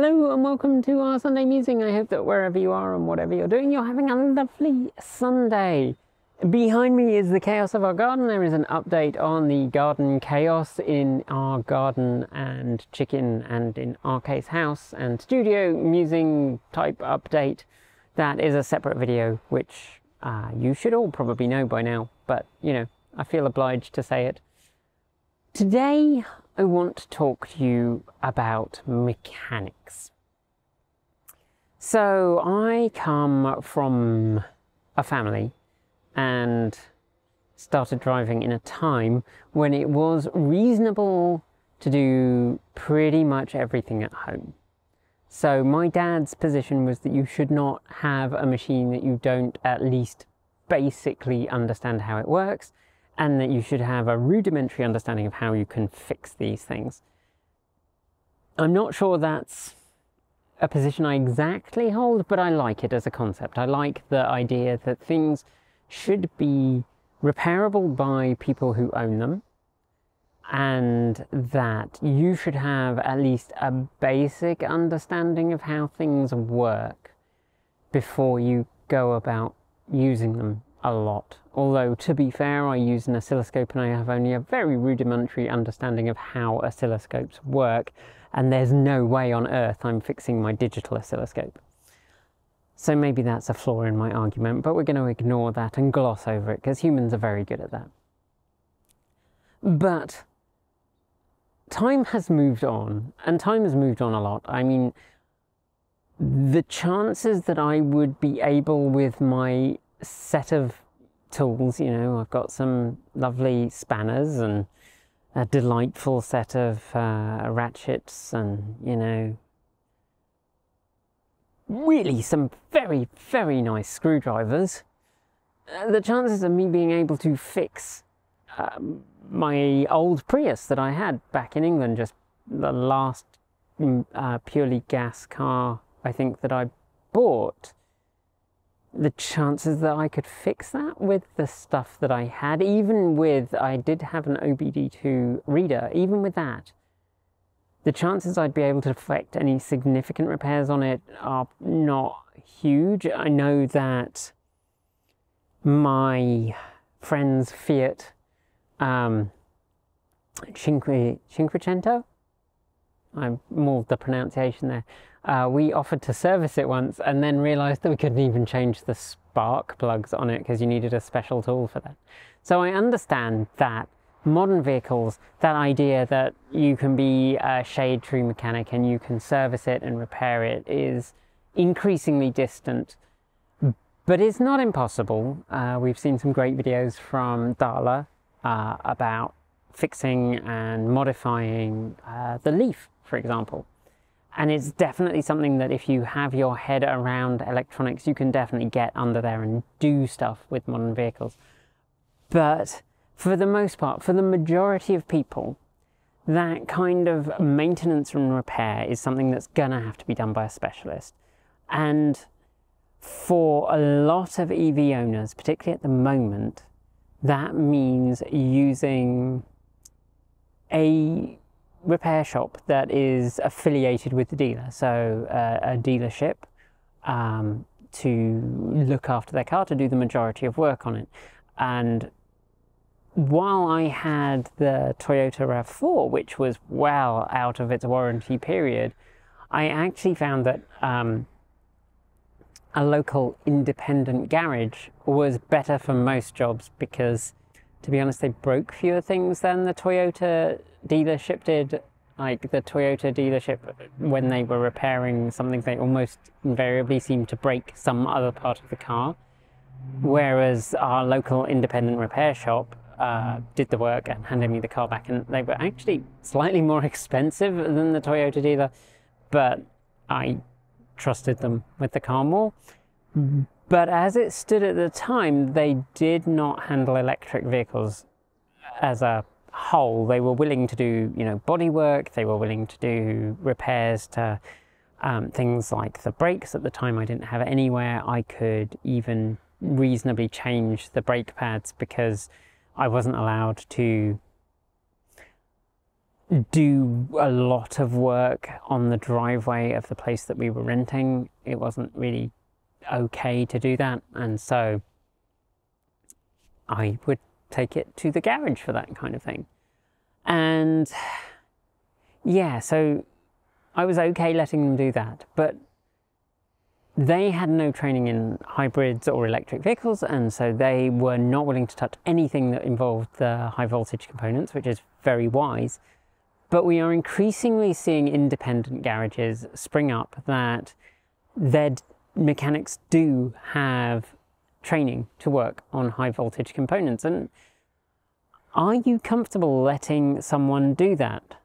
Hello and welcome to our Sunday Musing. I hope that wherever you are and whatever you're doing, you're having a lovely Sunday. Behind me is the chaos of our garden. There is an update on the garden chaos in our garden and chicken and in our case house and studio musing type update. That is a separate video which you should all probably know by now, but you know, I feel obliged to say it. Today I want to talk to you about mechanics. So I come from a family and started driving in a time when it was reasonable to do pretty much everything at home. So my dad's position was that you should not have a machine that you don't at least basically understand how it works, and that you should have a rudimentary understanding of how you can fix these things. I'm not sure that's a position I exactly hold, but I like it as a concept. I like the idea that things should be repairable by people who own them, and that you should have at least a basic understanding of how things work before you go about using them a lot. Although, to be fair, I use an oscilloscope and I have only a very rudimentary understanding of how oscilloscopes work, and there's no way on earth I'm fixing my digital oscilloscope. So maybe that's a flaw in my argument, but we're going to ignore that and gloss over it because humans are very good at that. But time has moved on, and time has moved on a lot. I mean, the chances that I would be able with my set of tools, you know, I've got some lovely spanners and a delightful set of ratchets and, you know, really some very, very nice screwdrivers. The chances of me being able to fix my old Prius that I had back in England, just the last purely gas car I think that I bought, the chances that I could fix that with the stuff that I had, even with, I did have an OBD2 reader, even with that, the chances I'd be able to effect any significant repairs on it are not huge. I know that my friend's Fiat Cinquecento, I'm more the pronunciation there, we offered to service it once and then realised that we couldn't even change the spark plugs on it because you needed a special tool for that. So I understand that modern vehicles, that idea that you can be a shade tree mechanic and you can service it and repair it is increasingly distant, but it's not impossible. We've seen some great videos from Dala about fixing and modifying the Leaf, for example. And it's definitely something that if you have your head around electronics, you can definitely get under there and do stuff with modern vehicles. But for the most part, for the majority of people, that kind of maintenance and repair is something that's gonna have to be done by a specialist. And for a lot of EV owners, particularly at the moment, that means using a repair shop that is affiliated with the dealer, so a dealership to look after their car, to do the majority of work on it. And while I had the Toyota RAV4, which was well out of its warranty period, I actually found that a local independent garage was better for most jobs because, to be honest, they broke fewer things than the Toyota dealership did. Like the Toyota dealership, when they were repairing something, they almost invariably seemed to break some other part of the car. Whereas our local independent repair shop did the work and handed me the car back, and they were actually slightly more expensive than the Toyota dealer, but I trusted them with the car more. But as it stood at the time, they did not handle electric vehicles as a whole. They were willing to do, you know, body work. They were willing to do repairs to things like the brakes. At the time, I didn't have anywhere I could even reasonably change the brake pads because I wasn't allowed to do a lot of work on the driveway of the place that we were renting. It wasn't really okay to do that, and so I would take it to the garage for that kind of thing. And yeah, so I was okay letting them do that, but they had no training in hybrids or electric vehicles, and so they were not willing to touch anything that involved the high voltage components, which is very wise. But we are increasingly seeing independent garages spring up that their mechanics do have training to work on high voltage components. And are you comfortable letting someone do that?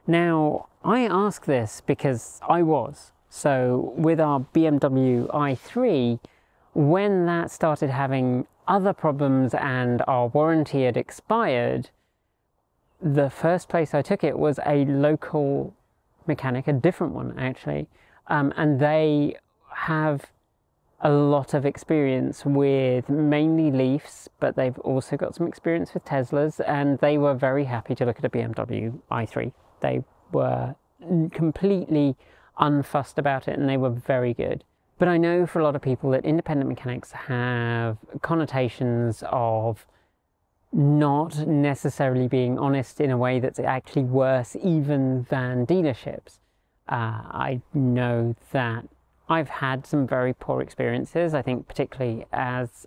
Now, I ask this because I was. So with our BMW i3, when that started having other problems and our warranty had expired, the first place I took it was a local mechanic, a different one actually, and they have a lot of experience with mainly Leafs, but they've also got some experience with Teslas, and they were very happy to look at a BMW i3. They were completely unfussed about it, and they were very good. But I know for a lot of people that independent mechanics have connotations of not necessarily being honest in a way that's actually worse even than dealerships. I know that I've had some very poor experiences, I think particularly as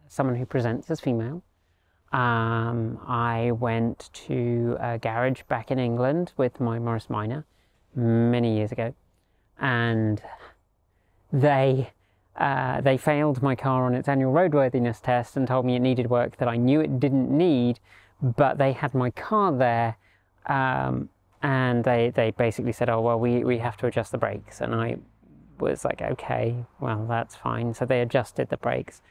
someone who presents as female. I went to a garage back in England with my Morris Minor many years ago, and they failed my car on its annual roadworthiness test and told me it needed work that I knew it didn't need, but they had my car there, and they basically said, oh, well, we have to adjust the brakes. And I was like, okay, well, that's fine. So they adjusted the brakes,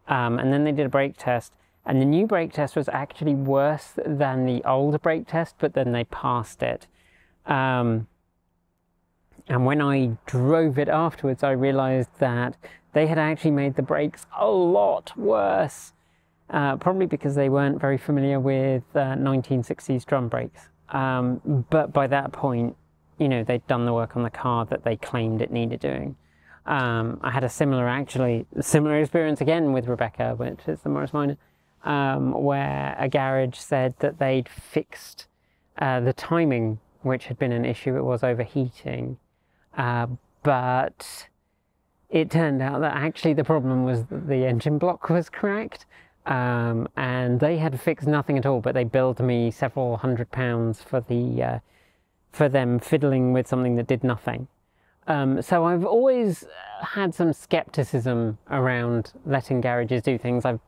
and then they did a brake test, and the new brake test was actually worse than the old brake test, but then they passed it. And when I drove it afterwards, I realized that they had actually made the brakes a lot worse, probably because they weren't very familiar with 1960s drum brakes. But by that point, you know, they'd done the work on the car that they claimed it needed doing. I had a similar experience again with Rebecca, which is the Morris Minor, where a garage said that they'd fixed the timing, which had been an issue. It was overheating. But it turned out that actually the problem was that the engine block was cracked, and they had fixed nothing at all, but they billed me several £100 for them fiddling with something that did nothing. So I've always had some skepticism around letting garages do things. I've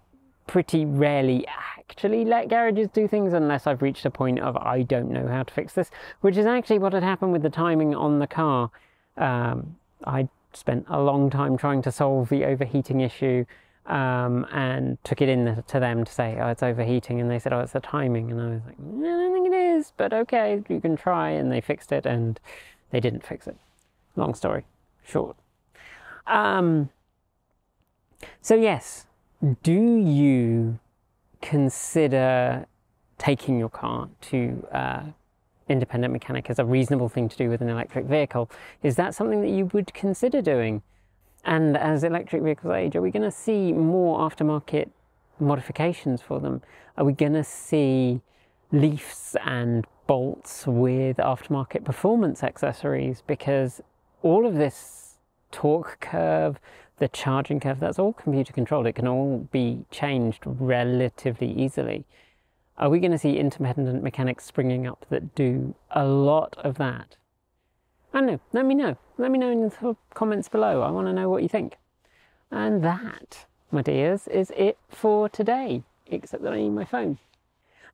pretty rarely actually let garages do things unless I've reached a point of I don't know how to fix this, which is actually what had happened with the timing on the car. I spent a long time trying to solve the overheating issue, and took it in to them to say, oh, it's overheating, and they said, oh, it's the timing, and I was like, I don't think it is, but okay, you can try, and they fixed it, and they didn't fix it. Long story short. So yes, do you consider taking your car to independent mechanic as a reasonable thing to do with an electric vehicle? Is that something that you would consider doing? And as electric vehicles age, are we going to see more aftermarket modifications for them? Are we going to see Leafs and Bolts with aftermarket performance accessories? Because all of this torque curve, the charging curve, that's all computer controlled. It can all be changed relatively easily. Are we going to see independent mechanics springing up that do a lot of that? I don't know. Let me know. Let me know in the comments below. I want to know what you think. And that, my dears, is it for today. Except that I need my phone.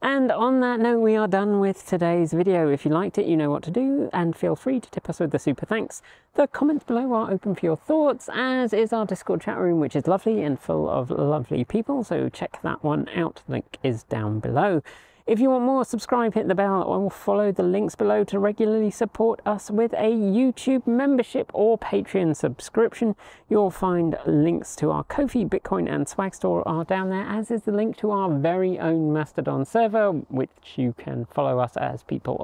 And on that note, we are done with today's video. If you liked it, you know what to do, and feel free to tip us with the super thanks. The comments below are open for your thoughts, as is our Discord chat room, which is lovely and full of lovely people, so check that one out. Link is down below. If you want more, subscribe, hit the bell, or follow the links below to regularly support us with a YouTube membership or Patreon subscription. You'll find links to our Ko-fi, Bitcoin and Swag store are down there, as is the link to our very own Mastodon server, which you can follow us as people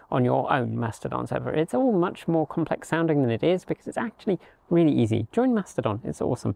on your own Mastodon server. It's all much more complex sounding than it is because it's actually really easy. Join Mastodon, it's awesome.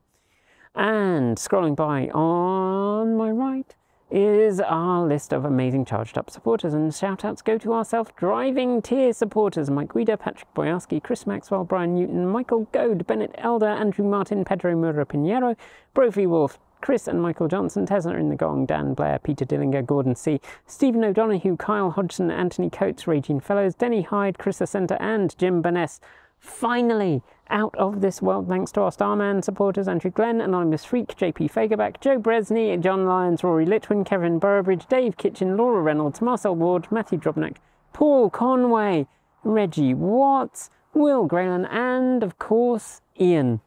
And scrolling by on my right is our list of amazing charged up supporters, and shout outs go to our self-driving tier supporters: Mike Guida, Patrick Boyarski, Chris Maxwell, Brian Newton, Michael Goad, Bennett Elder, Andrew Martin, Pedro Mura Pinheiro, Brophy Wolf, Chris and Michael Johnson, Tesla in the Gong, Dan Blair, Peter Dillinger, Gordon C., Stephen O'Donoghue, Kyle Hodgson, Anthony Coates, Raging Fellows, Denny Hyde, Chris Ascenter and Jim Burness. Finally out of this world, thanks to our Starman supporters: Andrew Glenn, Anonymous Freak, JP Fagerback, Joe Bresney, John Lyons, Rory Litwin, Kevin Burbridge, Dave Kitchen, Laura Reynolds, Marcel Ward, Matthew Drobnak, Paul Conway, Reggie Watts, Will Graylan, and of course Ian.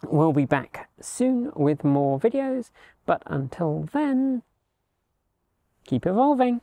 We'll be back soon with more videos, but until then, keep evolving.